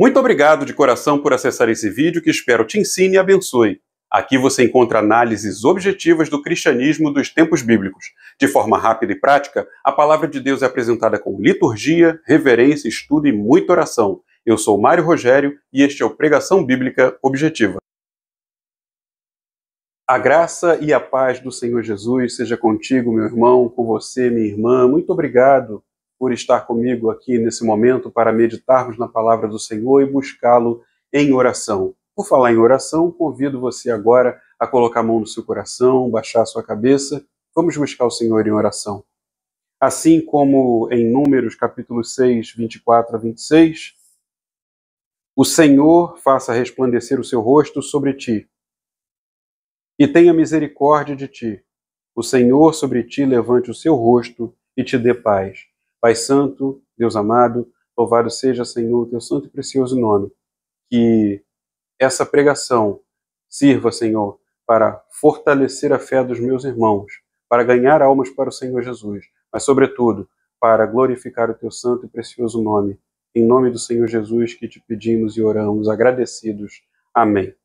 Muito obrigado de coração por acessar esse vídeo que espero te ensine e abençoe. Aqui você encontra análises objetivas do cristianismo dos tempos bíblicos. De forma rápida e prática, a palavra de Deus é apresentada com liturgia, reverência, estudo e muita oração. Eu sou Mário Rogério e este é o Pregação Bíblica Objetiva. A graça e a paz do Senhor Jesus seja contigo, meu irmão, com você, minha irmã. Muito obrigado por estar comigo aqui nesse momento para meditarmos na palavra do Senhor e buscá-lo em oração. Por falar em oração, convido você agora a colocar a mão no seu coração, baixar a sua cabeça. Vamos buscar o Senhor em oração. Assim como em Números capítulo 6, 24 a 26, o Senhor faça resplandecer o seu rosto sobre ti e tenha misericórdia de ti. O Senhor sobre ti levante o seu rosto e te dê paz. Pai Santo, Deus amado, louvado seja, Senhor, o teu santo e precioso nome. Que essa pregação sirva, Senhor, para fortalecer a fé dos meus irmãos, para ganhar almas para o Senhor Jesus, mas, sobretudo, para glorificar o teu santo e precioso nome. Em nome do Senhor Jesus que te pedimos e oramos, agradecidos. Amém.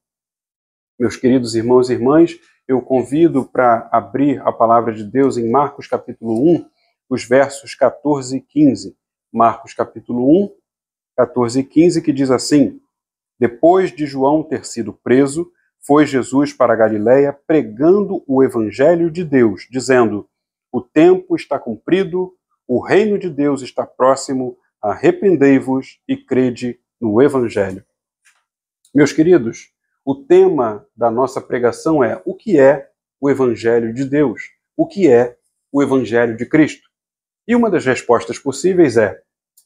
Meus queridos irmãos e irmãs, eu convido para abrir a palavra de Deus em Marcos capítulo 1, os versos 14 e 15. Marcos capítulo 1, 14 e 15, que diz assim: Depois de João ter sido preso, foi Jesus para a Galiléia pregando o evangelho de Deus, dizendo: O tempo está cumprido, o reino de Deus está próximo, arrependei-vos e crede no evangelho. Meus queridos, o tema da nossa pregação é: o que é o evangelho de Deus? O que é o evangelho de Cristo? E uma das respostas possíveis é: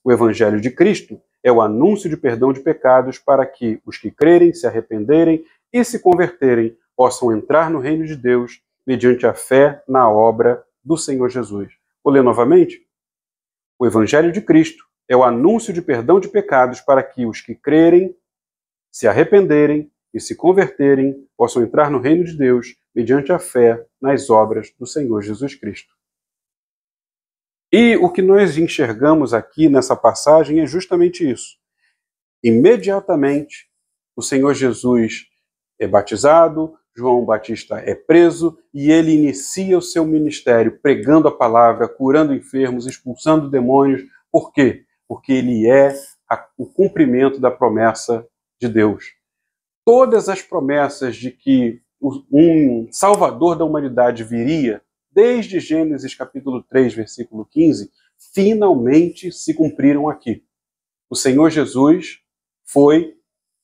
o evangelho de Cristo é o anúncio de perdão de pecados para que os que crerem, se arrependerem e se converterem possam entrar no reino de Deus mediante a fé na obra do Senhor Jesus. Vou ler novamente. O evangelho de Cristo é o anúncio de perdão de pecados para que os que crerem, se arrependerem e se converterem possam entrar no reino de Deus mediante a fé nas obras do Senhor Jesus Cristo. E o que nós enxergamos aqui nessa passagem é justamente isso. Imediatamente, o Senhor Jesus é batizado, João Batista é preso e ele inicia o seu ministério pregando a palavra, curando enfermos, expulsando demônios. Por quê? Porque ele é o cumprimento da promessa de Deus. Todas as promessas de que um Salvador da humanidade viria, desde Gênesis capítulo 3, versículo 15, finalmente se cumpriram aqui. O Senhor Jesus foi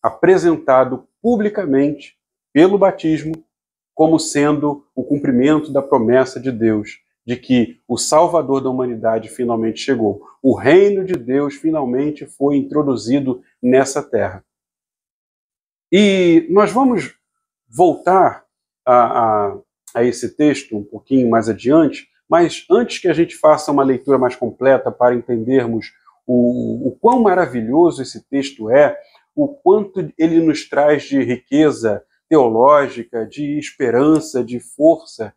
apresentado publicamente pelo batismo como sendo o cumprimento da promessa de Deus, de que o Salvador da humanidade finalmente chegou. O reino de Deus finalmente foi introduzido nessa terra. E nós vamos voltar a esse texto um pouquinho mais adiante, mas antes que a gente faça uma leitura mais completa para entendermos o quão maravilhoso esse texto é, o quanto ele nos traz de riqueza teológica, de esperança, de força,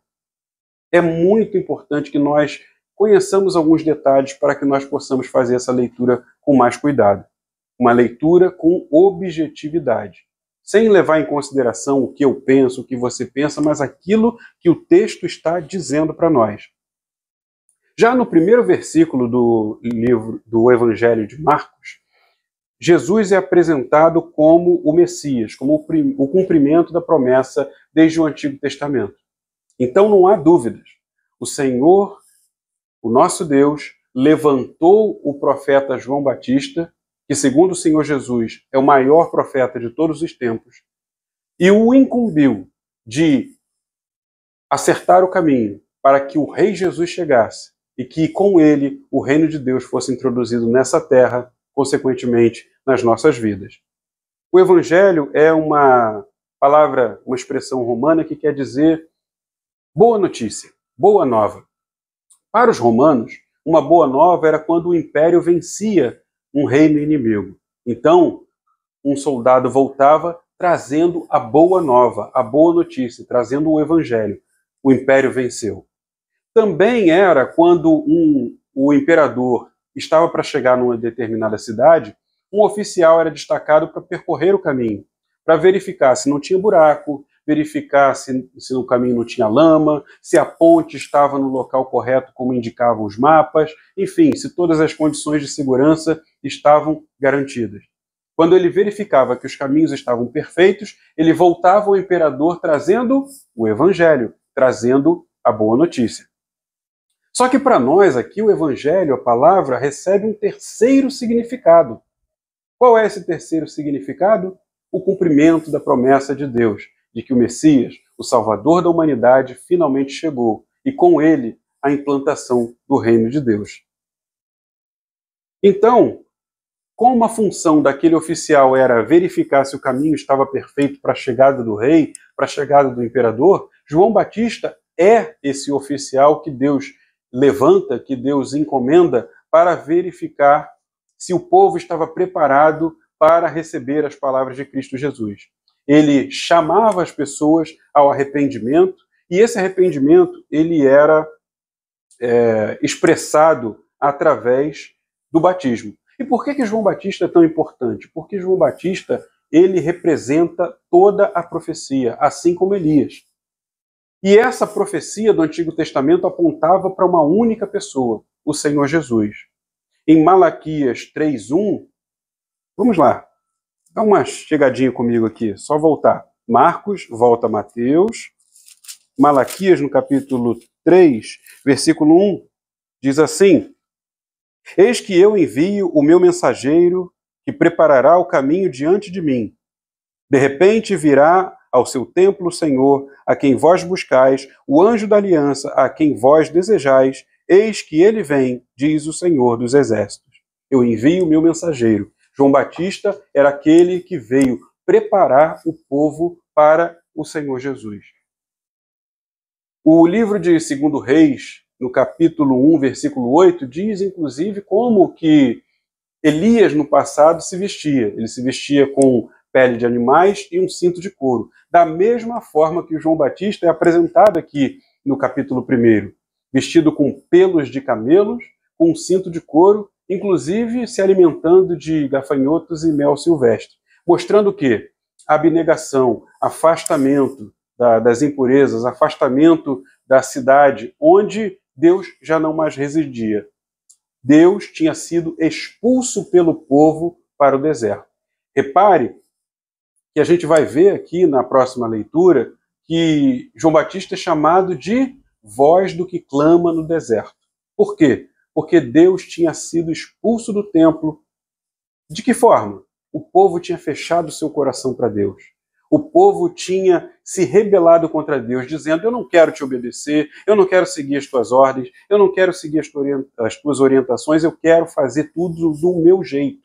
é muito importante que nós conheçamos alguns detalhes para que nós possamos fazer essa leitura com mais cuidado. Uma leitura com objetividade, sem levar em consideração o que eu penso, o que você pensa, mas aquilo que o texto está dizendo para nós. Já no primeiro versículo do livro do Evangelho de Marcos, Jesus é apresentado como o Messias, como o cumprimento da promessa desde o Antigo Testamento. Então não há dúvidas. O Senhor, o nosso Deus, levantou o profeta João Batista, que, segundo o Senhor Jesus, é o maior profeta de todos os tempos, e o incumbiu de acertar o caminho para que o Rei Jesus chegasse e que, com ele, o reino de Deus fosse introduzido nessa terra, consequentemente, nas nossas vidas. O Evangelho é uma palavra, uma expressão romana que quer dizer boa notícia, boa nova. Para os romanos, uma boa nova era quando o império vencia um reino inimigo. Então, um soldado voltava trazendo a boa nova, a boa notícia, trazendo o evangelho. O império venceu. Também era quando o imperador estava para chegar numa determinada cidade, um oficial era destacado para percorrer o caminho, para verificar se não tinha buraco, verificar se no caminho não tinha lama, se a ponte estava no local correto, como indicavam os mapas, enfim, se todas as condições de segurança estavam garantidas. Quando ele verificava que os caminhos estavam perfeitos, ele voltava ao imperador trazendo o evangelho, trazendo a boa notícia. Só que para nós aqui o evangelho, a palavra, recebe um terceiro significado. Qual é esse terceiro significado? O cumprimento da promessa de Deus, de que o Messias, o Salvador da humanidade, finalmente chegou, e com ele a implantação do reino de Deus. Então, como a função daquele oficial era verificar se o caminho estava perfeito para a chegada do rei, para a chegada do imperador, João Batista é esse oficial que Deus levanta, que Deus encomenda para verificar se o povo estava preparado para receber as palavras de Cristo Jesus. Ele chamava as pessoas ao arrependimento, e esse arrependimento ele era expressado através do batismo. E por que João Batista é tão importante? Porque João Batista ele representa toda a profecia, assim como Elias. E essa profecia do Antigo Testamento apontava para uma única pessoa, o Senhor Jesus. Em Malaquias 3:1, vamos lá, dá uma chegadinha comigo aqui, só voltar. Marcos, volta a Mateus. Malaquias, no capítulo 3, versículo 1, diz assim: Eis que eu envio o meu mensageiro, que preparará o caminho diante de mim. De repente virá ao seu templo o Senhor, a quem vós buscais, o anjo da aliança, a quem vós desejais. Eis que ele vem, diz o Senhor dos exércitos. Eu envio o meu mensageiro. João Batista era aquele que veio preparar o povo para o Senhor Jesus. O livro de 2 Reis, no capítulo 1, versículo 8, diz, inclusive, como que Elias, no passado, se vestia. Ele se vestia com pele de animais e um cinto de couro. Da mesma forma que o João Batista é apresentado aqui no capítulo 1, vestido com pelos de camelos, com um cinto de couro, inclusive se alimentando de gafanhotos e mel silvestre, mostrando o quê? Abnegação, afastamento das impurezas, afastamento da cidade onde Deus já não mais residia. Deus tinha sido expulso pelo povo para o deserto. Repare que a gente vai ver aqui na próxima leitura que João Batista é chamado de voz do que clama no deserto. Por quê? Porque Deus tinha sido expulso do templo. De que forma? O povo tinha fechado seu coração para Deus. O povo tinha se rebelado contra Deus, dizendo: eu não quero te obedecer, eu não quero seguir as tuas ordens, eu não quero seguir as tuas orientações, eu quero fazer tudo do meu jeito.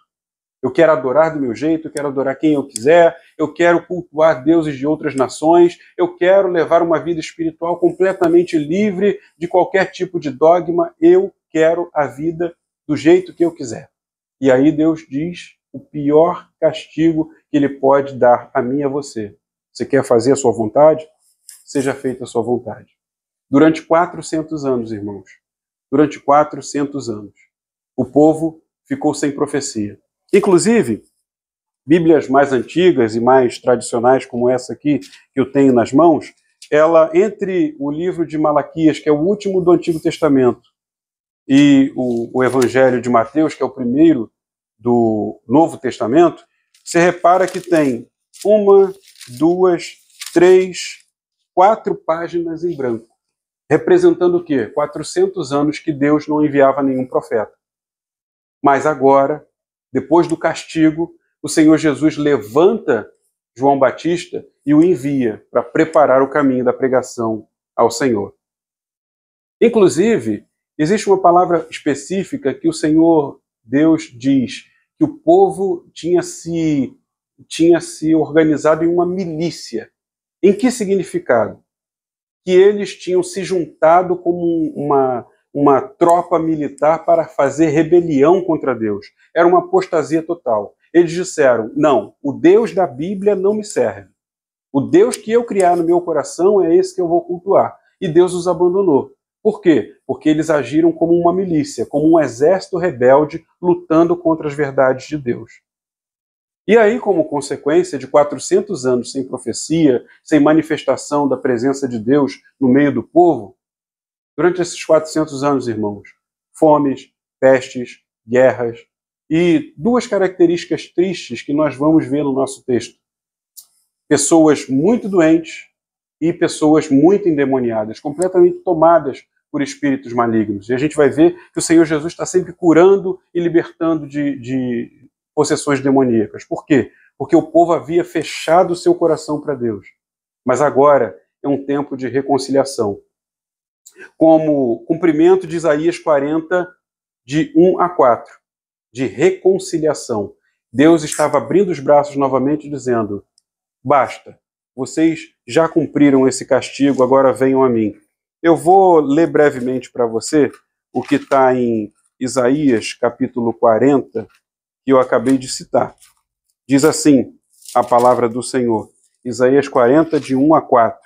Eu quero adorar do meu jeito, eu quero adorar quem eu quiser, eu quero cultuar deuses de outras nações, eu quero levar uma vida espiritual completamente livre de qualquer tipo de dogma, eu quero a vida do jeito que eu quiser. E aí Deus diz o pior castigo que ele pode dar a mim e a você. Você quer fazer a sua vontade? Seja feita a sua vontade. Durante 400 anos, irmãos, durante 400 anos, o povo ficou sem profecia. Inclusive, Bíblias mais antigas e mais tradicionais, como essa aqui que eu tenho nas mãos, ela, entre o livro de Malaquias, que é o último do Antigo Testamento, e o Evangelho de Mateus, que é o primeiro do Novo Testamento, você repara que tem 1, 2, 3, 4 páginas em branco, representando o quê? 400 anos que Deus não enviava nenhum profeta. Mas agora, depois do castigo, o Senhor Jesus levanta João Batista e o envia para preparar o caminho da pregação ao Senhor. Inclusive, existe uma palavra específica que o Senhor Deus diz que o povo tinha se organizado em uma milícia. Em que significado? Que eles tinham se juntado como uma tropa militar para fazer rebelião contra Deus. Era uma apostasia total. Eles disseram: não, o Deus da Bíblia não me serve. O Deus que eu criar no meu coração é esse que eu vou cultuar. E Deus os abandonou. Por quê? Porque eles agiram como uma milícia, como um exército rebelde lutando contra as verdades de Deus. E aí, como consequência de 400 anos sem profecia, sem manifestação da presença de Deus no meio do povo, durante esses 400 anos, irmãos, fomes, pestes, guerras e duas características tristes que nós vamos ver no nosso texto. Pessoas muito doentes e pessoas muito endemoniadas, completamente tomadas por espíritos malignos. E a gente vai ver que o Senhor Jesus está sempre curando e libertando de possessões demoníacas. Por quê? Porque o povo havia fechado o seu coração para Deus. Mas agora é um tempo de reconciliação. Como cumprimento de Isaías 40, de 1 a 4, de reconciliação. Deus estava abrindo os braços novamente, dizendo: basta, vocês já cumpriram esse castigo, agora venham a mim. Eu vou ler brevemente para você o que está em Isaías, capítulo 40, que eu acabei de citar. Diz assim a palavra do Senhor, Isaías 40, de 1 a 4.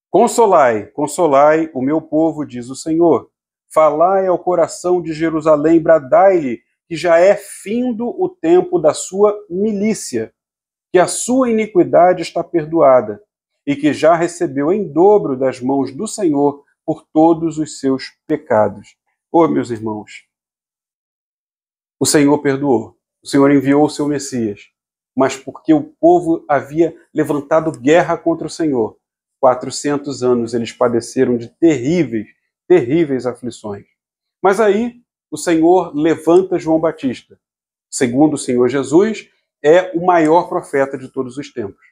Consolai, consolai o meu povo, diz o Senhor. Falai ao coração de Jerusalém, bradai-lhe que já é findo o tempo da sua milícia, que a sua iniquidade está perdoada, e que já recebeu em dobro das mãos do Senhor por todos os seus pecados. Oh, meus irmãos, o Senhor perdoou, o Senhor enviou o seu Messias, mas porque o povo havia levantado guerra contra o Senhor, 400 anos eles padeceram de terríveis aflições. Mas aí o Senhor levanta João Batista. Segundo o Senhor Jesus, é o maior profeta de todos os tempos.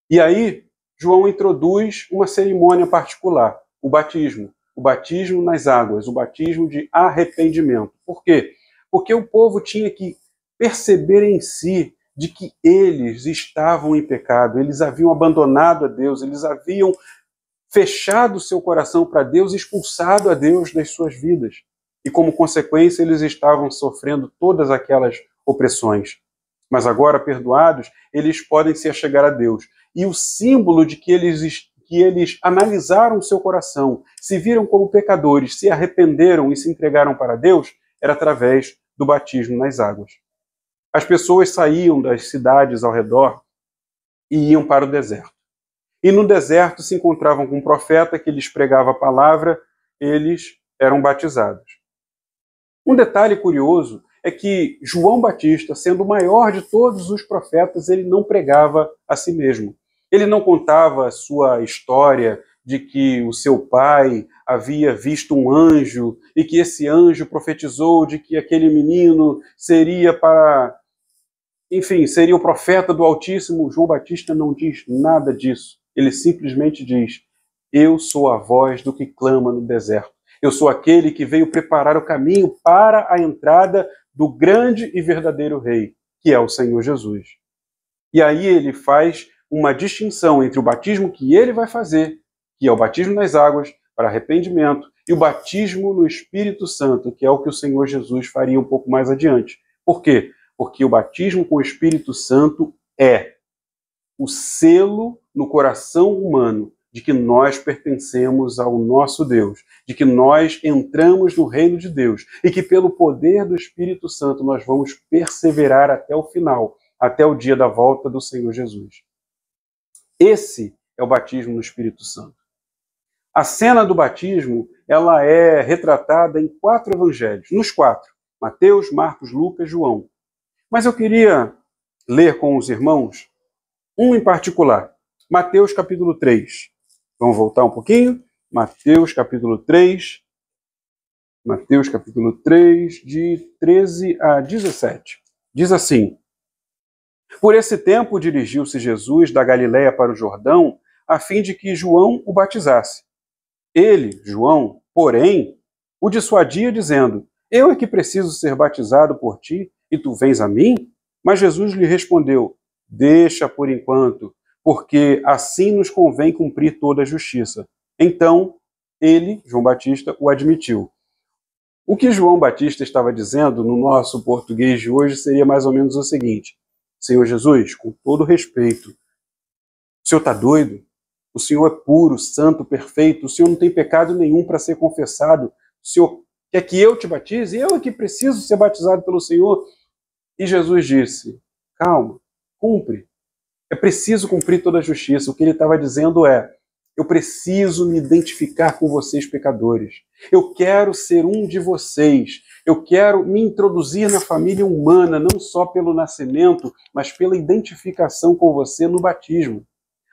E aí João introduz uma cerimônia particular, o batismo nas águas, o batismo de arrependimento. Por quê? Porque o povo tinha que perceber em si de que eles estavam em pecado, eles haviam abandonado a Deus, eles haviam fechado seu coração para Deus, expulsado a Deus das suas vidas. E como consequência, eles estavam sofrendo todas aquelas opressões. Mas agora, perdoados, eles podem se achegar a Deus. E o símbolo de que eles analisaram o seu coração, se viram como pecadores, se arrependeram e se entregaram para Deus, era através do batismo nas águas. As pessoas saíam das cidades ao redor e iam para o deserto. E no deserto se encontravam com um profeta que lhes pregava a palavra, eles eram batizados. Um detalhe curioso é que João Batista, sendo o maior de todos os profetas, ele não pregava a si mesmo. Ele não contava a sua história de que o seu pai havia visto um anjo e que esse anjo profetizou de que aquele menino seria seria o profeta do Altíssimo. João Batista não diz nada disso. Ele simplesmente diz: eu sou a voz do que clama no deserto. Eu sou aquele que veio preparar o caminho para a entrada do grande e verdadeiro Rei, que é o Senhor Jesus. E aí ele faz uma distinção entre o batismo que ele vai fazer, que é o batismo nas águas, para arrependimento, e o batismo no Espírito Santo, que é o que o Senhor Jesus faria um pouco mais adiante. Por quê? Porque o batismo com o Espírito Santo é o selo no coração humano de que nós pertencemos ao nosso Deus, de que nós entramos no reino de Deus e que pelo poder do Espírito Santo nós vamos perseverar até o final, até o dia da volta do Senhor Jesus. Esse é o batismo no Espírito Santo. A cena do batismo, ela é retratada em 4 evangelhos, nos 4, Mateus, Marcos, Lucas, João. Mas eu queria ler com os irmãos um em particular, Mateus capítulo 3. Vamos voltar um pouquinho? Mateus capítulo 3, de 13 a 17. Diz assim: por esse tempo dirigiu-se Jesus da Galiléia para o Jordão, a fim de que João o batizasse. Ele, João, porém, o dissuadia, dizendo: eu é que preciso ser batizado por ti, e tu vens a mim? Mas Jesus lhe respondeu: deixa por enquanto, porque assim nos convém cumprir toda a justiça. Então, ele, João Batista, o admitiu. O que João Batista estava dizendo no nosso português de hoje seria mais ou menos o seguinte: Senhor Jesus, com todo respeito, o Senhor está doido? O Senhor é puro, santo, perfeito, o Senhor não tem pecado nenhum para ser confessado. O Senhor quer que eu te batize? Eu é que preciso ser batizado pelo Senhor. E Jesus disse, calma, cumpre. É preciso cumprir toda a justiça. O que ele estava dizendo é, eu preciso me identificar com vocês, pecadores. Eu quero ser um de vocês. Eu quero me introduzir na família humana, não só pelo nascimento, mas pela identificação com você no batismo.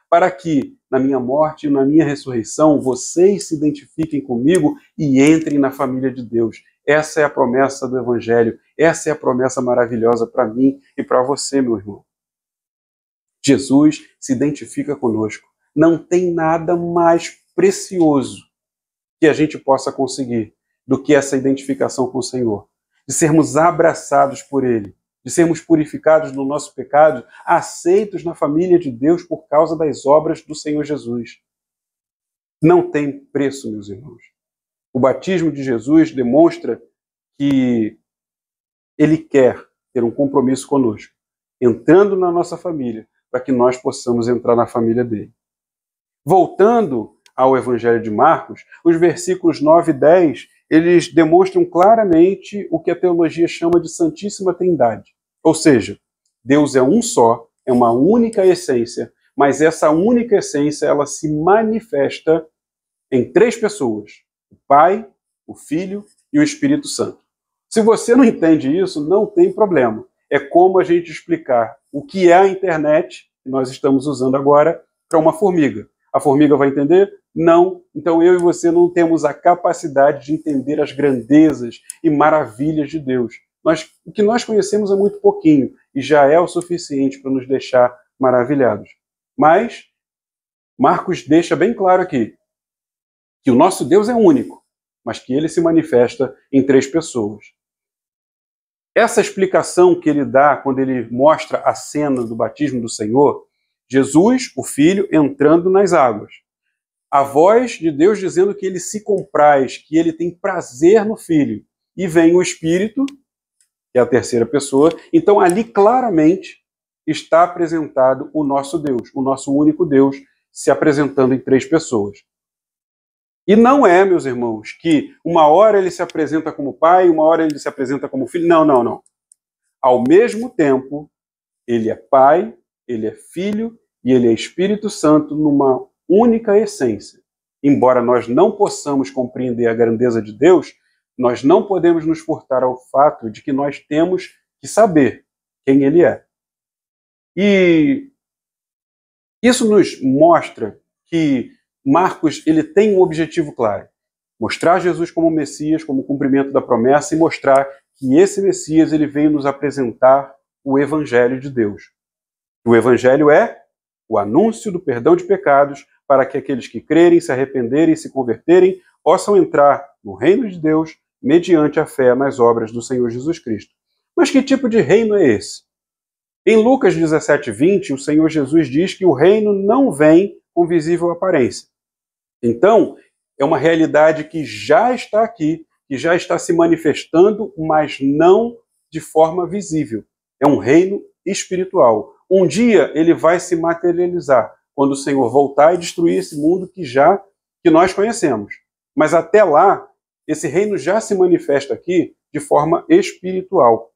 Para que, na minha morte e na minha ressurreição, vocês se identifiquem comigo e entrem na família de Deus. Essa é a promessa do Evangelho. Essa é a promessa maravilhosa para mim e para você, meu irmão. Jesus se identifica conosco. Não tem nada mais precioso que a gente possa conseguir do que essa identificação com o Senhor. De sermos abraçados por Ele, de sermos purificados do nosso pecado, aceitos na família de Deus por causa das obras do Senhor Jesus. Não tem preço, meus irmãos. O batismo de Jesus demonstra que Ele quer ter um compromisso conosco, entrando na nossa família, para que nós possamos entrar na família dele. Voltando ao Evangelho de Marcos, os versículos 9 e 10, eles demonstram claramente o que a teologia chama de Santíssima Trindade. Ou seja, Deus é um só, é uma única essência, mas essa única essência ela se manifesta em três pessoas: o Pai, o Filho e o Espírito Santo. Se você não entende isso, não tem problema. É como a gente explicar o que é a internet, que nós estamos usando agora, para uma formiga. A formiga vai entender? Não. Então eu e você não temos a capacidade de entender as grandezas e maravilhas de Deus. O que nós conhecemos é muito pouquinho e já é o suficiente para nos deixar maravilhados. Mas Marcos deixa bem claro aqui que o nosso Deus é único, mas que ele se manifesta em três pessoas. Essa explicação que ele dá quando ele mostra a cena do batismo do Senhor, Jesus, o Filho, entrando nas águas. A voz de Deus dizendo que ele se compraz, que ele tem prazer no Filho. E vem o Espírito, que é a terceira pessoa. Então ali claramente está apresentado o nosso Deus, o nosso único Deus, se apresentando em três pessoas. E não é, meus irmãos, que uma hora ele se apresenta como pai, uma hora ele se apresenta como filho. Não, não, não. Ao mesmo tempo, ele é pai, ele é filho e ele é Espírito Santo numa única essência. Embora nós não possamos compreender a grandeza de Deus, nós não podemos nos furtar ao fato de que nós temos que saber quem ele é. E isso nos mostra que Marcos ele tem um objetivo claro: mostrar Jesus como Messias, como cumprimento da promessa, e mostrar que esse Messias ele veio nos apresentar o Evangelho de Deus. O Evangelho é o anúncio do perdão de pecados para que aqueles que crerem, se arrependerem e se converterem possam entrar no reino de Deus mediante a fé nas obras do Senhor Jesus Cristo. Mas que tipo de reino é esse? Em Lucas 17:20, o Senhor Jesus diz que o reino não vem com visível aparência. Então, é uma realidade que já está aqui, que já está se manifestando, mas não de forma visível. É um reino espiritual. Um dia ele vai se materializar, quando o Senhor voltar e destruir esse mundo que nós conhecemos. Mas até lá, esse reino já se manifesta aqui de forma espiritual.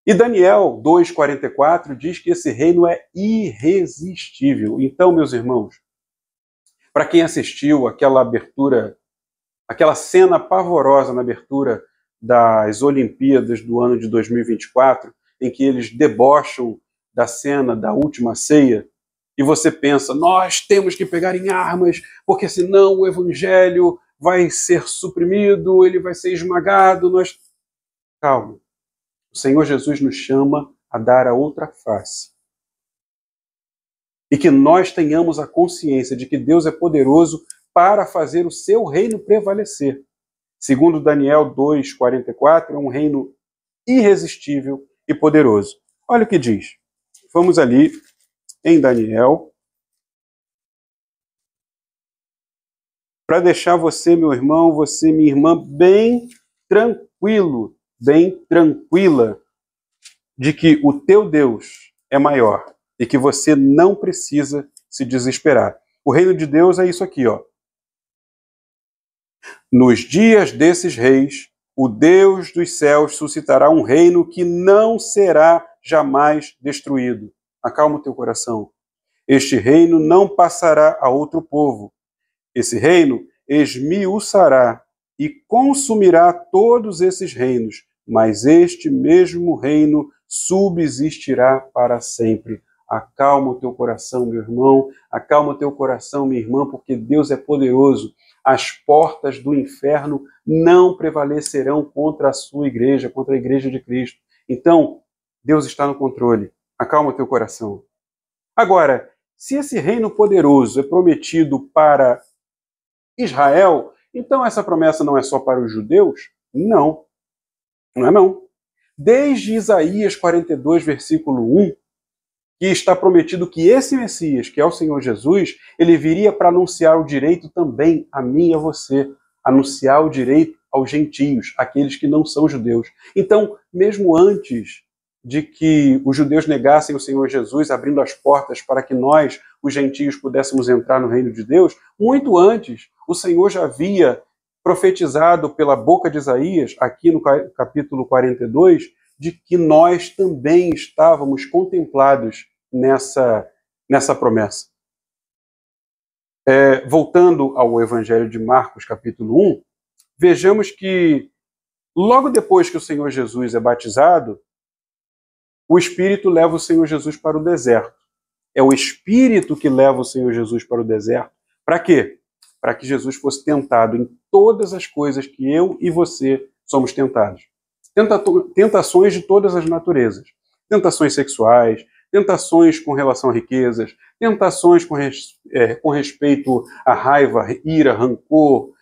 E Daniel 2,44 diz que esse reino é irresistível. Então, meus irmãos, para quem assistiu aquela abertura, aquela cena pavorosa na abertura das Olimpíadas do ano de 2024, em que eles debocham da cena da última ceia, e você pensa, nós temos que pegar em armas, porque senão o evangelho vai ser suprimido, ele vai ser esmagado. Calma. O Senhor Jesus nos chama a dar a outra face. E que nós tenhamos a consciência de que Deus é poderoso para fazer o seu reino prevalecer. Segundo Daniel 2,44, é um reino irresistível e poderoso. Olha o que diz. Vamos ali em Daniel, para deixar você, meu irmão, você, minha irmã, bem tranquilo, bem tranquila, de que o teu Deus é maior e que você não precisa se desesperar. O reino de Deus é isso aqui, ó. Nos dias desses reis, O Deus dos céus suscitará um reino que não será jamais destruído. Acalma o teu coração. Este reino não passará a outro povo. Esse reino esmiuçará e consumirá todos esses reinos, mas este mesmo reino subsistirá para sempre. Acalma o teu coração, meu irmão, acalma o teu coração, minha irmã, porque Deus é poderoso. As portas do inferno não prevalecerão contra a sua igreja, contra a igreja de Cristo. Então, Deus está no controle. Acalma o teu coração. Agora, se esse reino poderoso é prometido para Israel, então essa promessa não é só para os judeus? Não, não é não. Desde Isaías 42, versículo 1, que está prometido que esse Messias, que é o Senhor Jesus, ele viria para anunciar o direito também a mim e a você, anunciar o direito aos gentios, aqueles que não são judeus. Então, mesmo antes de que os judeus negassem o Senhor Jesus, abrindo as portas para que nós, os gentios, pudéssemos entrar no reino de Deus, muito antes, o Senhor já havia profetizado pela boca de Isaías, aqui no capítulo 42, de que nós também estávamos contemplados nessa promessa. Voltando ao Evangelho de Marcos, capítulo 1, vejamos que logo depois que o Senhor Jesus é batizado, o Espírito leva o Senhor Jesus para o deserto. É o Espírito que leva o Senhor Jesus para o deserto. Para quê? Para que Jesus fosse tentado em todas as coisas que eu e você somos tentados. Tentações de todas as naturezas. Tentações sexuais, tentações com relação a riquezas, tentações com respeito à raiva, ira, rancor,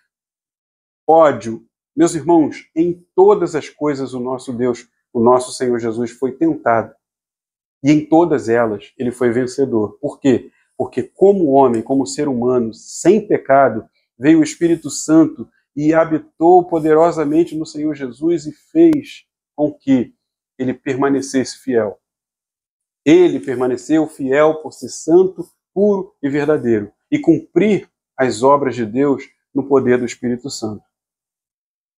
ódio. Meus irmãos, em todas as coisas o nosso Deus, o nosso Senhor Jesus foi tentado. E em todas elas ele foi vencedor. Por quê? Porque como homem, como ser humano, sem pecado, veio o Espírito Santo e habitou poderosamente no Senhor Jesus e fez com que ele permanecesse fiel. Ele permaneceu fiel por ser santo, puro e verdadeiro, e cumprir as obras de Deus no poder do Espírito Santo.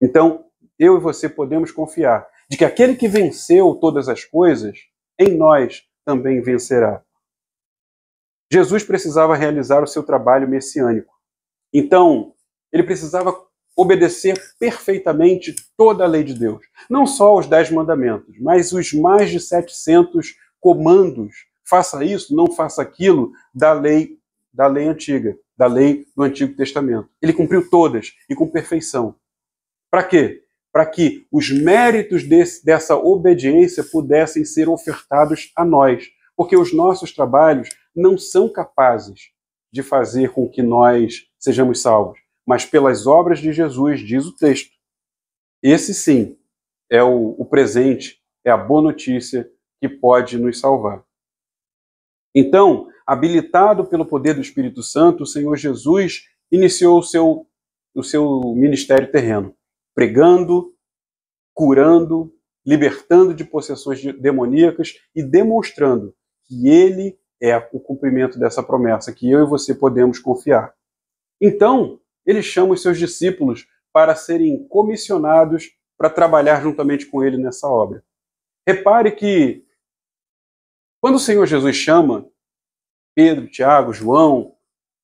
Então, eu e você podemos confiar de que aquele que venceu todas as coisas, em nós também vencerá. Jesus precisava realizar o seu trabalho messiânico. Então, ele precisava obedecer perfeitamente toda a lei de Deus. Não só os 10 mandamentos, mas os mais de 700 comandos. Faça isso, não faça aquilo, da lei antiga, da lei do Antigo Testamento. Ele cumpriu todas e com perfeição. Para quê? Para que os méritos dessa obediência pudessem ser ofertados a nós. Porque os nossos trabalhos não são capazes de fazer com que nós sejamos salvos. Mas pelas obras de Jesus, diz o texto. Esse sim é o presente, é a boa notícia que pode nos salvar. Então, habilitado pelo poder do Espírito Santo, o Senhor Jesus iniciou o seu ministério terreno, pregando, curando, libertando de possessões demoníacas e demonstrando que ele é o cumprimento dessa promessa, que eu e você podemos confiar. Então, ele chama os seus discípulos para serem comissionados para trabalhar juntamente com ele nessa obra. Repare que quando o Senhor Jesus chama Pedro, Tiago, João,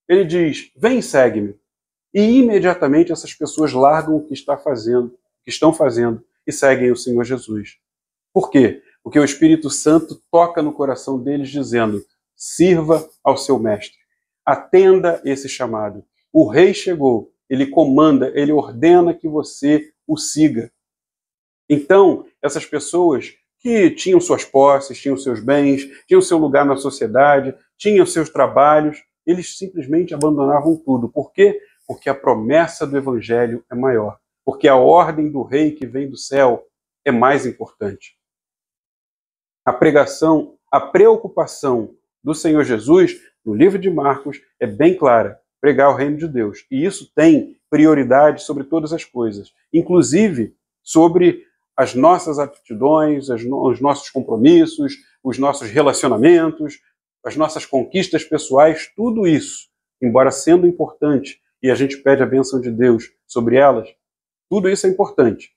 ele diz: vem, segue-me. E imediatamente essas pessoas largam o que estão fazendo e seguem o Senhor Jesus. Por quê? Porque o Espírito Santo toca no coração deles dizendo: sirva ao seu mestre, atenda esse chamado. O rei chegou, ele comanda, ele ordena que você o siga. Então, essas pessoas que tinham suas posses, tinham seus bens, tinham seu lugar na sociedade, tinham seus trabalhos, eles simplesmente abandonavam tudo. Por quê? Porque a promessa do Evangelho é maior. Porque a ordem do rei que vem do céu é mais importante. A pregação, a preocupação do Senhor Jesus, no livro de Marcos, é bem clara: pregar o reino de Deus. E isso tem prioridade sobre todas as coisas, inclusive sobre as nossas aptidões, os nossos compromissos, os nossos relacionamentos, as nossas conquistas pessoais, tudo isso, embora sendo importante, e a gente pede a bênção de Deus sobre elas, tudo isso é importante.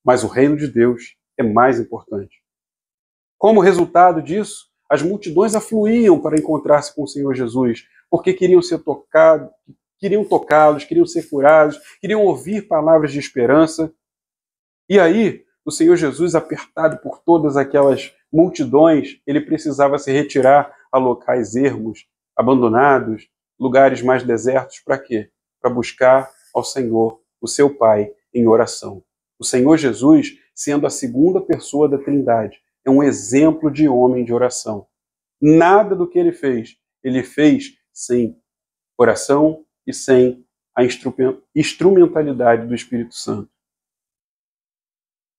mas o reino de Deus é mais importante. Como resultado disso, as multidões afluíam para encontrar-se com o Senhor Jesus, porque queriam ser tocados, queriam tocá-los, queriam ser curados, queriam ouvir palavras de esperança. E aí, o Senhor Jesus, apertado por todas aquelas multidões, ele precisava se retirar a locais ermos, abandonados, lugares mais desertos. Para quê? Para buscar ao Senhor, o seu Pai, em oração. O Senhor Jesus, sendo a segunda pessoa da Trindade, é um exemplo de homem de oração. Nada do que ele fez sem oração e sem a instrumentalidade do Espírito Santo.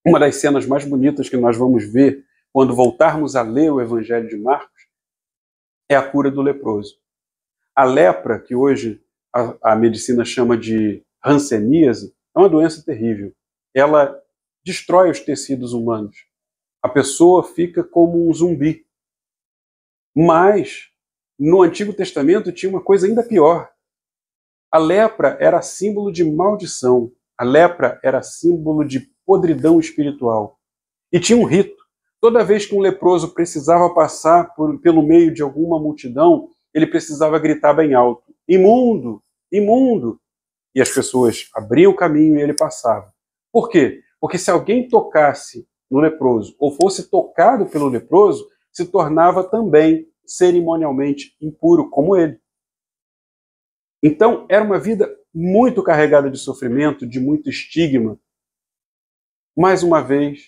Uma das cenas mais bonitas que nós vamos ver quando voltarmos a ler o Evangelho de Marcos é a cura do leproso. A lepra, que hoje a medicina chama de hanseníase, é uma doença terrível. Ela destrói os tecidos humanos. A pessoa fica como um zumbi. Mas, no Antigo Testamento, tinha uma coisa ainda pior. A lepra era símbolo de maldição. A lepra era símbolo de podridão espiritual. E tinha um rito. Toda vez que um leproso precisava passar pelo meio de alguma multidão, ele precisava gritar bem alto: imundo, imundo! E as pessoas abriam o caminho e ele passava. Por quê? Porque se alguém tocasse no leproso ou fosse tocado pelo leproso, se tornava também cerimonialmente impuro, como ele. Então, era uma vida muito carregada de sofrimento, de muito estigma. Mais uma vez,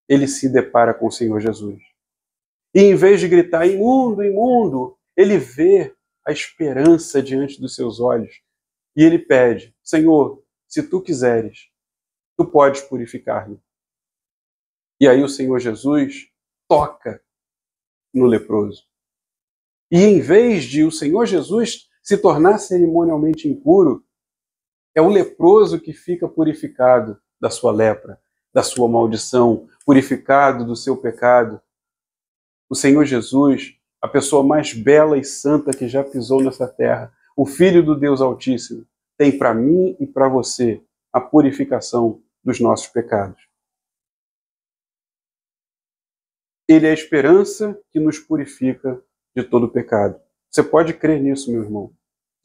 ele se depara com o Senhor Jesus. E em vez de gritar imundo, imundo, ele vê a esperança diante dos seus olhos. E ele pede: Senhor, se tu quiseres, tu podes purificar-me. E aí o Senhor Jesus toca no leproso. E em vez de o Senhor Jesus se tornar cerimonialmente impuro, é o leproso que fica purificado da sua lepra, da sua maldição, purificado do seu pecado. O Senhor Jesus, a pessoa mais bela e santa que já pisou nessa terra, o Filho do Deus Altíssimo, tem para mim e para você a purificação dos nossos pecados. Ele é a esperança que nos purifica de todo pecado. Você pode crer nisso, meu irmão.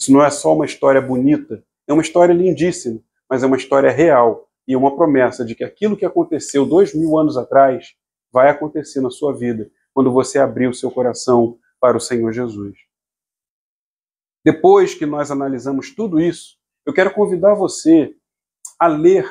Isso não é só uma história bonita, é uma história lindíssima, mas é uma história real e é uma promessa de que aquilo que aconteceu 2000 anos atrás vai acontecer na sua vida quando você abrir o seu coração para o Senhor Jesus. Depois que nós analisamos tudo isso, eu quero convidar você a ler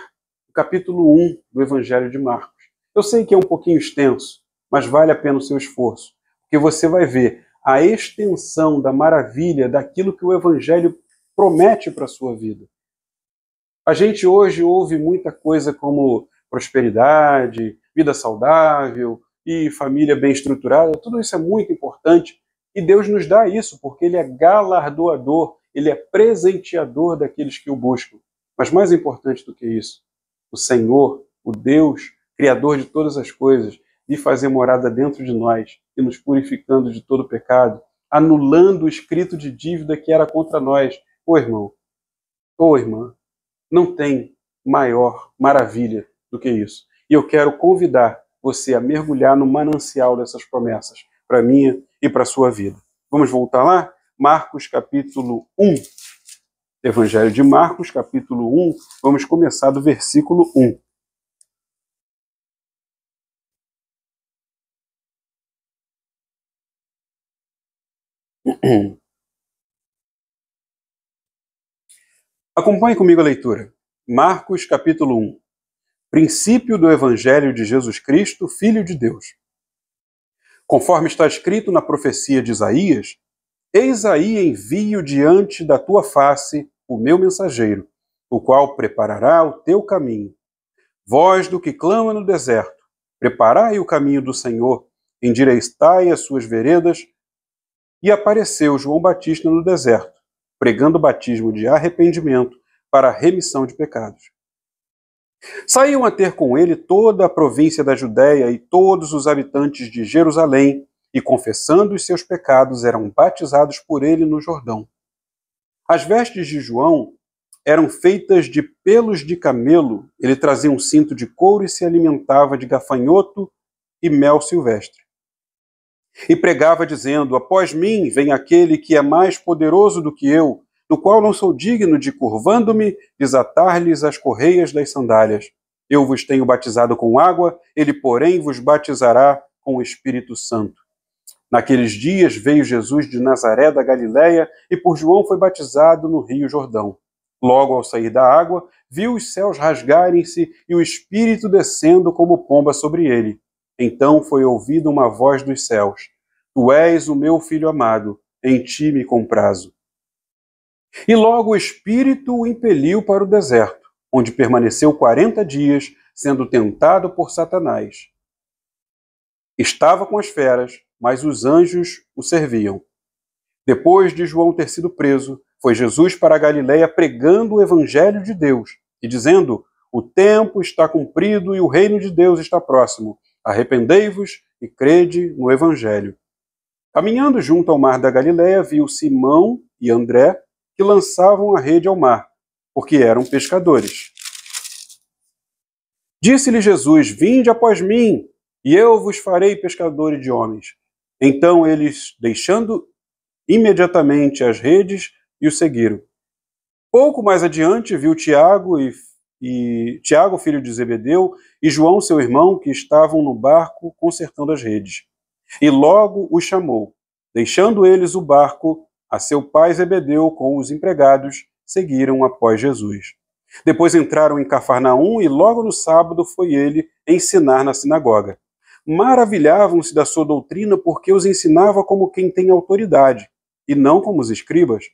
o capítulo 1 do Evangelho de Marcos. Eu sei que é um pouquinho extenso, mas vale a pena o seu esforço, porque você vai ver a extensão da maravilha daquilo que o Evangelho promete para a sua vida. A gente hoje ouve muita coisa como prosperidade, vida saudável e família bem estruturada. Tudo isso é muito importante e Deus nos dá isso porque Ele é galardoador, Ele é presenteador daqueles que o buscam. Mas mais importante do que isso, o Senhor, o Deus, Criador de todas as coisas, de fazer morada dentro de nós e nos purificando de todo pecado, anulando o escrito de dívida que era contra nós. Ô irmão, ô irmã, não tem maior maravilha do que isso. E eu quero convidar você a mergulhar no manancial dessas promessas, para a minha e para a sua vida. Vamos voltar lá? Marcos capítulo 1. Evangelho de Marcos, capítulo 1. Vamos começar do versículo 1. Acompanhe comigo a leitura. Marcos, capítulo 1. Princípio do Evangelho de Jesus Cristo, Filho de Deus. Conforme está escrito na profecia de Isaías, eis aí envio diante da tua face o meu mensageiro, o qual preparará o teu caminho. Voz do que clama no deserto, preparai o caminho do Senhor, endireitai as suas veredas. E apareceu João Batista no deserto, pregando o batismo de arrependimento para a remissão de pecados. Saíam a ter com ele toda a província da Judéia e todos os habitantes de Jerusalém, e confessando os seus pecados, eram batizados por ele no Jordão. As vestes de João eram feitas de pelos de camelo. Ele trazia um cinto de couro e se alimentava de gafanhoto e mel silvestre. E pregava dizendo: após mim vem aquele que é mais poderoso do que eu, do qual não sou digno de, curvando-me, desatar-lhes as correias das sandálias. Eu vos tenho batizado com água, ele, porém, vos batizará com o Espírito Santo. Naqueles dias veio Jesus de Nazaré da Galiléia e por João foi batizado no Rio Jordão. Logo ao sair da água, viu os céus rasgarem-se e o Espírito descendo como pomba sobre ele. Então foi ouvida uma voz dos céus: Tu és o meu Filho amado, em ti me comprazo. E logo o Espírito o impeliu para o deserto, onde permaneceu 40 dias, sendo tentado por Satanás. Estava com as feras, mas os anjos o serviam. Depois de João ter sido preso, foi Jesus para a Galiléia pregando o evangelho de Deus e dizendo: o tempo está cumprido e o reino de Deus está próximo. Arrependei-vos e crede no evangelho. Caminhando junto ao mar da Galiléia, viu Simão e André, que lançavam a rede ao mar, porque eram pescadores. Disse-lhe Jesus: vinde após mim, e eu vos farei pescadores de homens. Então eles, deixando imediatamente as redes, e o seguiram. Pouco mais adiante, viu Tiago, Tiago, filho de Zebedeu, e João, seu irmão, que estavam no barco consertando as redes. E logo os chamou. Deixando eles o barco, a seu pai Zebedeu com os empregados, seguiram após Jesus. Depois entraram em Cafarnaum e logo no sábado foi ele ensinar na sinagoga. Maravilhavam-se da sua doutrina porque os ensinava como quem tem autoridade, e não como os escribas.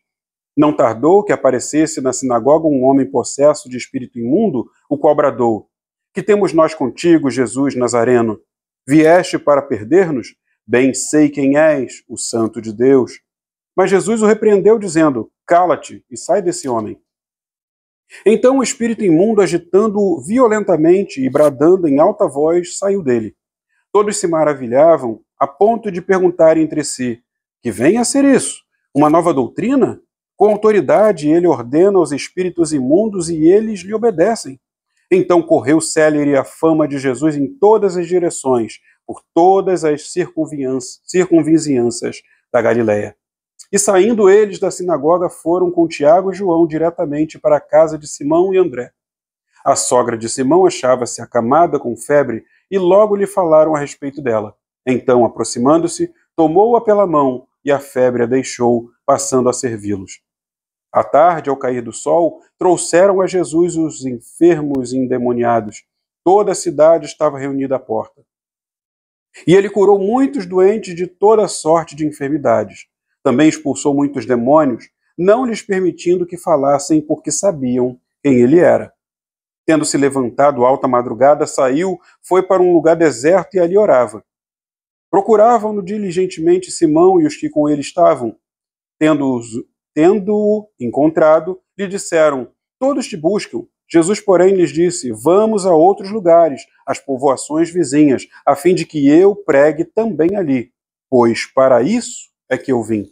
Não tardou que aparecesse na sinagoga um homem possesso de espírito imundo, o qual bradou: que temos nós contigo, Jesus Nazareno? Vieste para perder-nos? Bem sei quem és, o Santo de Deus. Mas Jesus o repreendeu, dizendo: cala-te e sai desse homem. Então o espírito imundo, agitando-o violentamente e bradando em alta voz, saiu dele. Todos se maravilhavam, a ponto de perguntarem entre si: que vem a ser isso? Uma nova doutrina? Com autoridade ele ordena aos espíritos imundos e eles lhe obedecem. Então correu célere a fama de Jesus em todas as direções, por todas as circunvizinhanças da Galiléia. E saindo eles da sinagoga foram com Tiago e João diretamente para a casa de Simão e André. A sogra de Simão achava-se acamada com febre e logo lhe falaram a respeito dela. Então, aproximando-se, tomou-a pela mão e a febre a deixou, passando a servi-los. À tarde, ao cair do sol, trouxeram a Jesus os enfermos e endemoniados. Toda a cidade estava reunida à porta. E ele curou muitos doentes de toda sorte de enfermidades. Também expulsou muitos demônios, não lhes permitindo que falassem, porque sabiam quem ele era. Tendo-se levantado alta madrugada, saiu, foi para um lugar deserto e ali orava. Procuravam-no diligentemente Simão e os que com ele estavam. Tendo-o encontrado, lhe disseram: todos te buscam. Jesus, porém, lhes disse: vamos a outros lugares, às povoações vizinhas, a fim de que eu pregue também ali, pois para isso é que eu vim.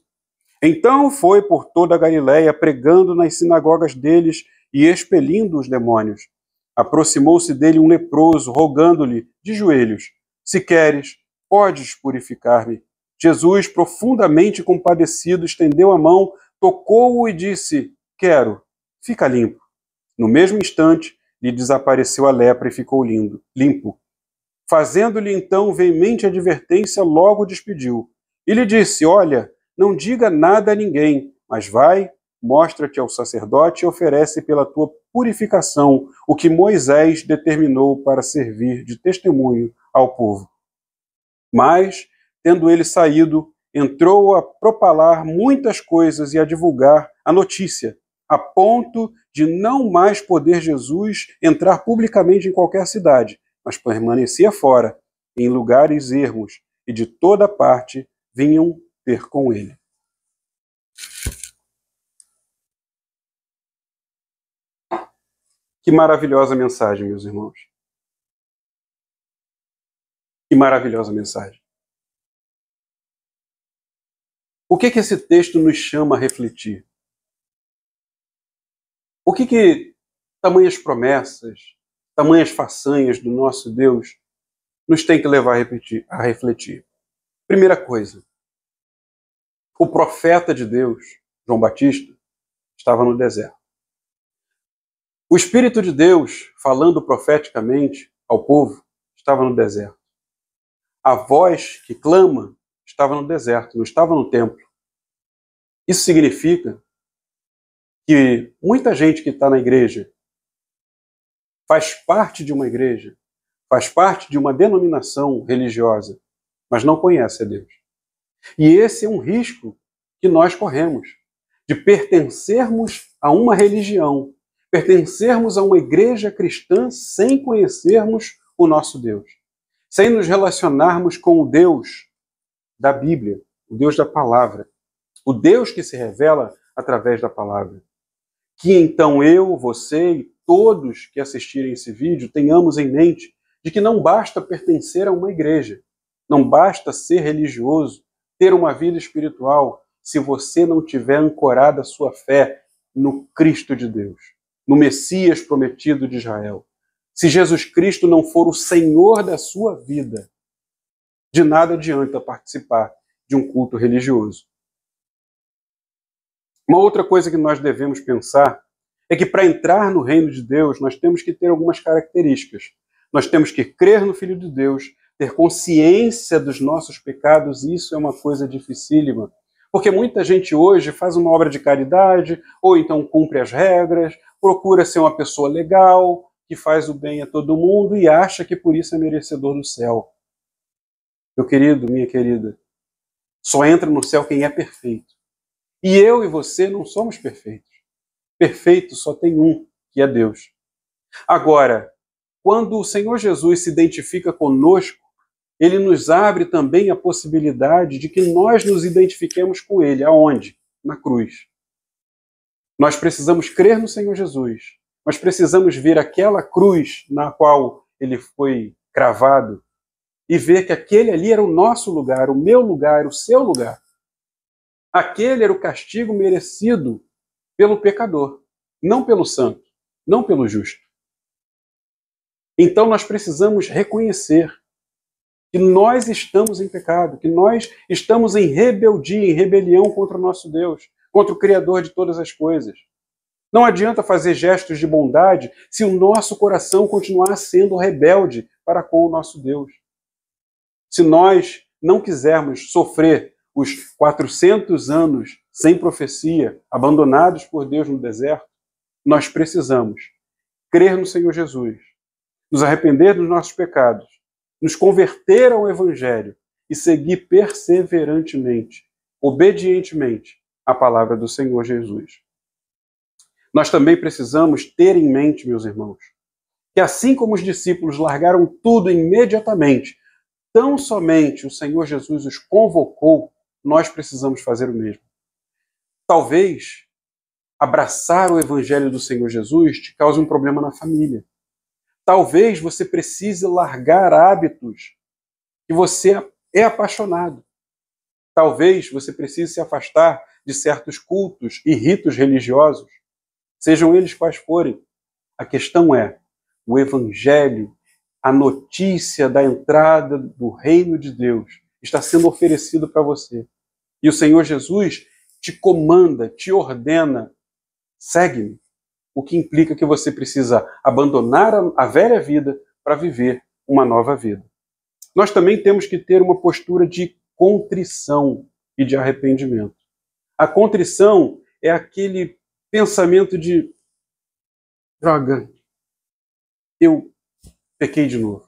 Então foi por toda a Galiléia, pregando nas sinagogas deles e expelindo os demônios. Aproximou-se dele um leproso, rogando-lhe de joelhos: se queres, podes purificar-me. Jesus, profundamente compadecido, estendeu a mão, tocou-o e disse: quero, fica limpo. No mesmo instante, lhe desapareceu a lepra e ficou limpo. Fazendo-lhe então veemente advertência, logo o despediu. E lhe disse: olha, não diga nada a ninguém, mas vai, mostra-te ao sacerdote e oferece pela tua purificação o que Moisés determinou para servir de testemunho ao povo. Mas, tendo ele saído, entrou a propalar muitas coisas e a divulgar a notícia, a ponto de não mais poder Jesus entrar publicamente em qualquer cidade, mas permanecia fora, em lugares ermos, e de toda parte vinham ter com ele. Que maravilhosa mensagem, meus irmãos. Que maravilhosa mensagem. O que esse texto nos chama a refletir? O que tamanhas promessas, tamanhas façanhas do nosso Deus nos tem que levar a refletir? Primeira coisa, o profeta de Deus, João Batista, estava no deserto. O Espírito de Deus, falando profeticamente ao povo, estava no deserto. A voz que clama estava no deserto, não estava no templo. Isso significa que muita gente que está na igreja faz parte de uma igreja, faz parte de uma denominação religiosa, mas não conhece a Deus. E esse é um risco que nós corremos, de pertencermos a uma religião, pertencermos a uma igreja cristã sem conhecermos o nosso Deus, sem nos relacionarmos com o Deus da Bíblia, o Deus da palavra, o Deus que se revela através da palavra. Que então eu, você e todos que assistirem esse vídeo tenhamos em mente de que não basta pertencer a uma igreja, não basta ser religioso, ter uma vida espiritual, se você não tiver ancorado a sua fé no Cristo de Deus, no Messias prometido de Israel. Se Jesus Cristo não for o Senhor da sua vida, de nada adianta participar de um culto religioso. Uma outra coisa que nós devemos pensar é que para entrar no reino de Deus, nós temos que ter algumas características. Nós temos que crer no Filho de Deus, ter consciência dos nossos pecados, e isso é uma coisa dificílima. Porque muita gente hoje faz uma obra de caridade, ou então cumpre as regras, procura ser uma pessoa legal, que faz o bem a todo mundo e acha que por isso é merecedor do céu. Meu querido, minha querida, só entra no céu quem é perfeito. E eu e você não somos perfeitos. Perfeito só tem um, que é Deus. Agora, quando o Senhor Jesus se identifica conosco, ele nos abre também a possibilidade de que nós nos identifiquemos com ele. Aonde? Na cruz. Nós precisamos crer no Senhor Jesus. Nós precisamos ver aquela cruz na qual ele foi cravado e ver que aquele ali era o nosso lugar, o meu lugar, o seu lugar. Aquele era o castigo merecido pelo pecador, não pelo santo, não pelo justo. Então nós precisamos reconhecer que nós estamos em pecado, que nós estamos em rebeldia, em rebelião contra o nosso Deus, contra o Criador de todas as coisas. Não adianta fazer gestos de bondade se o nosso coração continuar sendo rebelde para com o nosso Deus. Se nós não quisermos sofrer os 400 anos sem profecia, abandonados por Deus no deserto, nós precisamos crer no Senhor Jesus, nos arrepender dos nossos pecados, nos converter ao Evangelho e seguir perseverantemente, obedientemente a palavra do Senhor Jesus. Nós também precisamos ter em mente, meus irmãos, que assim como os discípulos largaram tudo imediatamente, tão somente o Senhor Jesus os convocou, nós precisamos fazer o mesmo. Talvez abraçar o Evangelho do Senhor Jesus te cause um problema na família. Talvez você precise largar hábitos que você é apaixonado. Talvez você precise se afastar de certos cultos e ritos religiosos, sejam eles quais forem. A questão é, o Evangelho, a notícia da entrada do reino de Deus está sendo oferecido para você. E o Senhor Jesus te comanda, te ordena, segue-me. O que implica que você precisa abandonar a velha vida para viver uma nova vida. Nós também temos que ter uma postura de contrição e de arrependimento. A contrição é aquele pensamento de droga, eu pequei de novo.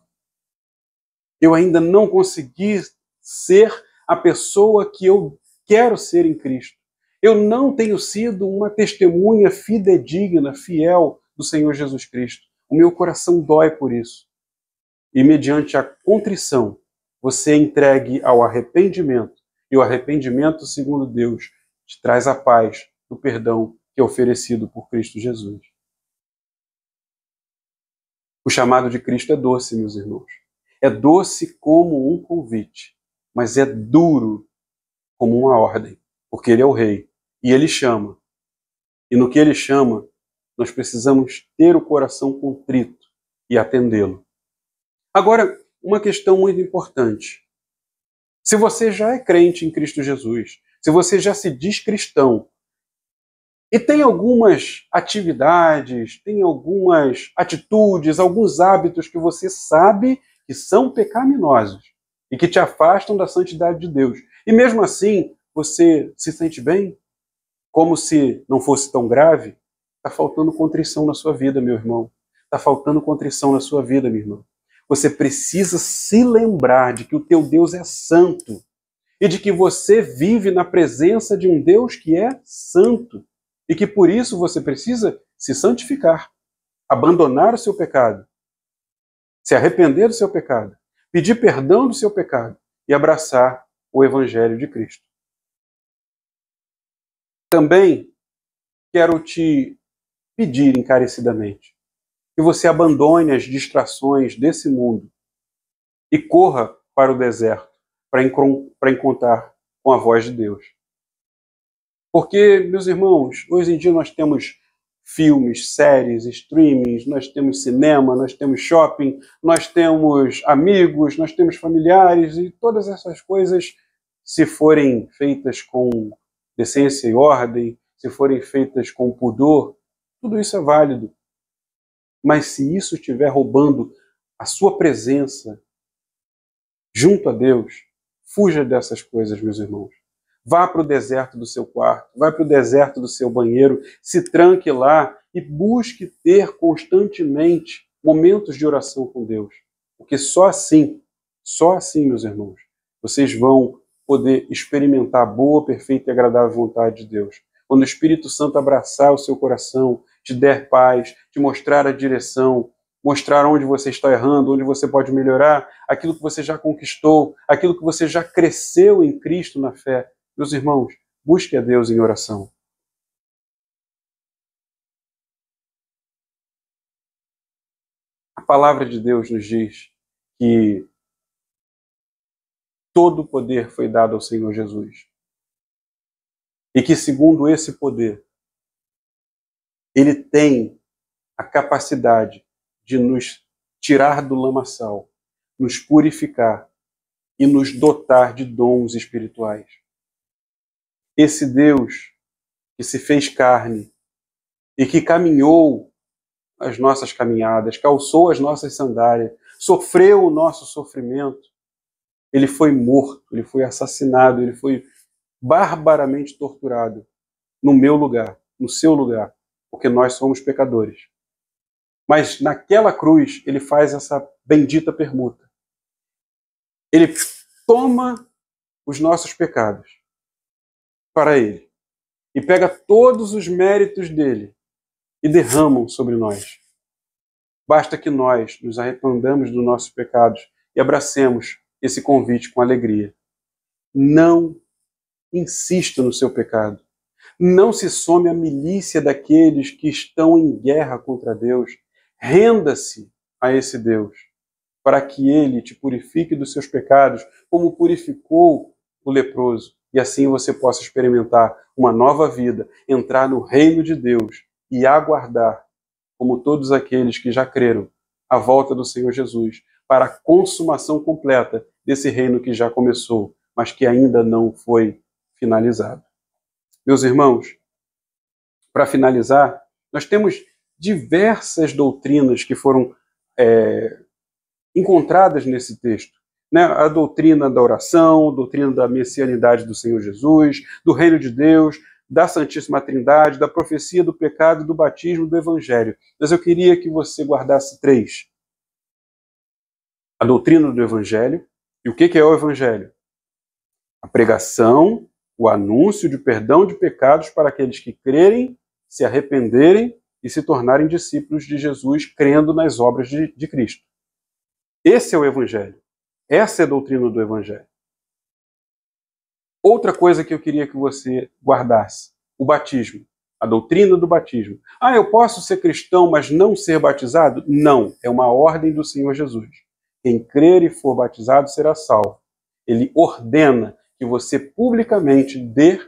Eu ainda não consegui ser a pessoa que eu quero ser em Cristo. Eu não tenho sido uma testemunha fidedigna, fiel do Senhor Jesus Cristo. O meu coração dói por isso. E mediante a contrição, você é entregue ao arrependimento. E o arrependimento, segundo Deus, te traz a paz do perdão que é oferecido por Cristo Jesus. O chamado de Cristo é doce, meus irmãos. É doce como um convite, mas é duro como uma ordem, porque ele é o rei. E ele chama. E no que ele chama, nós precisamos ter o coração contrito e atendê-lo. Agora, uma questão muito importante. Se você já é crente em Cristo Jesus, se você já se diz cristão, e tem algumas atividades, tem algumas atitudes, alguns hábitos que você sabe que são pecaminosos e que te afastam da santidade de Deus. E mesmo assim, você se sente bem? Como se não fosse tão grave? Está faltando contrição na sua vida, meu irmão. Está faltando contrição na sua vida, minha irmã. Você precisa se lembrar de que o teu Deus é santo e de que você vive na presença de um Deus que é santo e que por isso você precisa se santificar, abandonar o seu pecado, se arrepender do seu pecado, pedir perdão do seu pecado e abraçar o Evangelho de Cristo. Também quero te pedir encarecidamente que você abandone as distrações desse mundo e corra para o deserto para encontrar com a voz de Deus. Porque, meus irmãos, hoje em dia nós temos filmes, séries, streamings, nós temos cinema, nós temos shopping, nós temos amigos, nós temos familiares e todas essas coisas, se forem feitas com decência e ordem, se forem feitas com pudor, tudo isso é válido. Mas se isso estiver roubando a sua presença junto a Deus, fuja dessas coisas, meus irmãos. Vá para o deserto do seu quarto, vá para o deserto do seu banheiro, se tranque lá e busque ter constantemente momentos de oração com Deus. Porque só assim, meus irmãos, vocês vão poder experimentar a boa, perfeita e agradável vontade de Deus. Quando o Espírito Santo abraçar o seu coração, te der paz, te mostrar a direção, mostrar onde você está errando, onde você pode melhorar, aquilo que você já conquistou, aquilo que você já cresceu em Cristo na fé. Meus irmãos, busque a Deus em oração. A palavra de Deus nos diz que todo o poder foi dado ao Senhor Jesus. E que, segundo esse poder, Ele tem a capacidade de nos tirar do lamaçal, nos purificar e nos dotar de dons espirituais. Esse Deus que se fez carne e que caminhou as nossas caminhadas, calçou as nossas sandálias, sofreu o nosso sofrimento, ele foi morto, ele foi assassinado, ele foi barbaramente torturado no meu lugar, no seu lugar, porque nós somos pecadores. Mas naquela cruz ele faz essa bendita permuta. Ele toma os nossos pecados para ele e pega todos os méritos dele e derramam sobre nós. Basta que nós nos arrependamos dos nossos pecados e abracemos esse convite com alegria. Não insista no seu pecado. Não se some à milícia daqueles que estão em guerra contra Deus. Renda-se a esse Deus, para que ele te purifique dos seus pecados, como purificou o leproso. E assim você possa experimentar uma nova vida, entrar no reino de Deus e aguardar, como todos aqueles que já creram, a volta do Senhor Jesus, para a consumação completa desse reino que já começou, mas que ainda não foi finalizado. Meus irmãos, para finalizar, nós temos diversas doutrinas que foram encontradas nesse texto. Né? A doutrina da oração, a doutrina da messianidade do Senhor Jesus, do reino de Deus, da Santíssima Trindade, da profecia do pecado, do batismo, do Evangelho. Mas eu queria que você guardasse 3. A doutrina do Evangelho. E o que é o Evangelho? A pregação, o anúncio de perdão de pecados para aqueles que crerem, se arrependerem e se tornarem discípulos de Jesus, crendo nas obras de Cristo. Esse é o Evangelho. Essa é a doutrina do Evangelho. Outra coisa que eu queria que você guardasse, o batismo, a doutrina do batismo. Eu posso ser cristão, mas não ser batizado? Não, é uma ordem do Senhor Jesus. Quem crer e for batizado será salvo. Ele ordena que você publicamente dê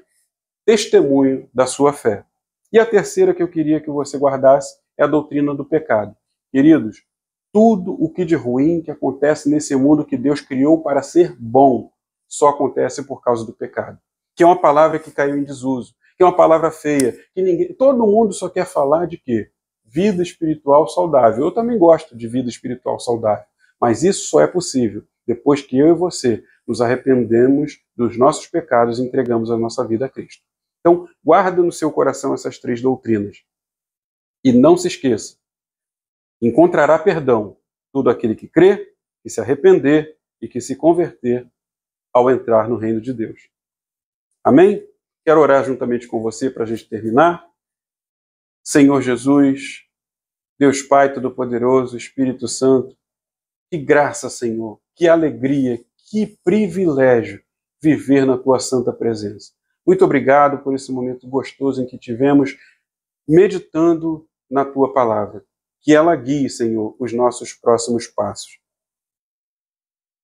testemunho da sua fé. E a terceira que eu queria que você guardasse é a doutrina do pecado. Queridos, tudo o que de ruim que acontece nesse mundo que Deus criou para ser bom, só acontece por causa do pecado. Que é uma palavra que caiu em desuso, que é uma palavra feia, que todo mundo só quer falar de quê? Vida espiritual saudável. Eu também gosto de vida espiritual saudável, mas isso só é possível depois que eu e você nos arrependemos dos nossos pecados e entregamos a nossa vida a Cristo. Então, guarda no seu coração essas 3 doutrinas. E não se esqueça, encontrará perdão todo aquele que crê, que se arrepender e que se converter ao entrar no reino de Deus. Amém? Quero orar juntamente com você para a gente terminar. Senhor Jesus, Deus Pai Todo-Poderoso, Espírito Santo, que graça, Senhor, que alegria, que privilégio viver na Tua santa presença. Muito obrigado por esse momento gostoso em que tivemos meditando na Tua palavra. Que ela guie, Senhor, os nossos próximos passos.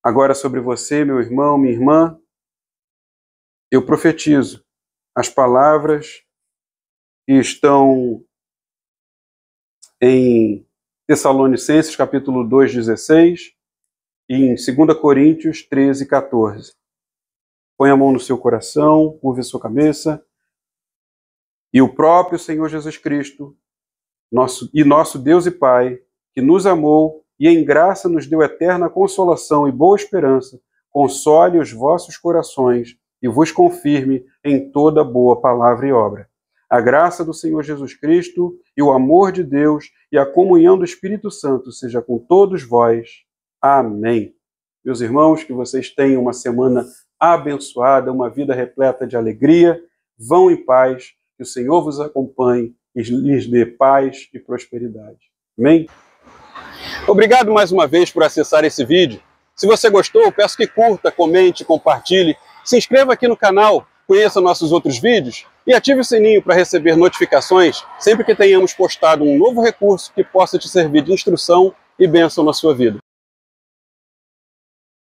Agora sobre você, meu irmão, minha irmã, eu profetizo as palavras que estão em Tessalonicenses, capítulo 2, 16, e em 2 Coríntios 13, 14. Põe a mão no seu coração, curve a sua cabeça, e o próprio Senhor Jesus Cristo, nosso Deus e Pai, que nos amou e em graça nos deu eterna consolação e boa esperança, console os vossos corações e vos confirme em toda boa palavra e obra. A graça do Senhor Jesus Cristo e o amor de Deus e a comunhão do Espírito Santo seja com todos vós. Amém. Meus irmãos, que vocês tenham uma semana abençoada, uma vida repleta de alegria. Vão em paz, que o Senhor vos acompanhe e lhes dê paz e prosperidade. Amém? Obrigado mais uma vez por acessar esse vídeo. Se você gostou, peço que curta, comente, compartilhe, se inscreva aqui no canal, conheça nossos outros vídeos e ative o sininho para receber notificações sempre que tenhamos postado um novo recurso que possa te servir de instrução e bênção na sua vida.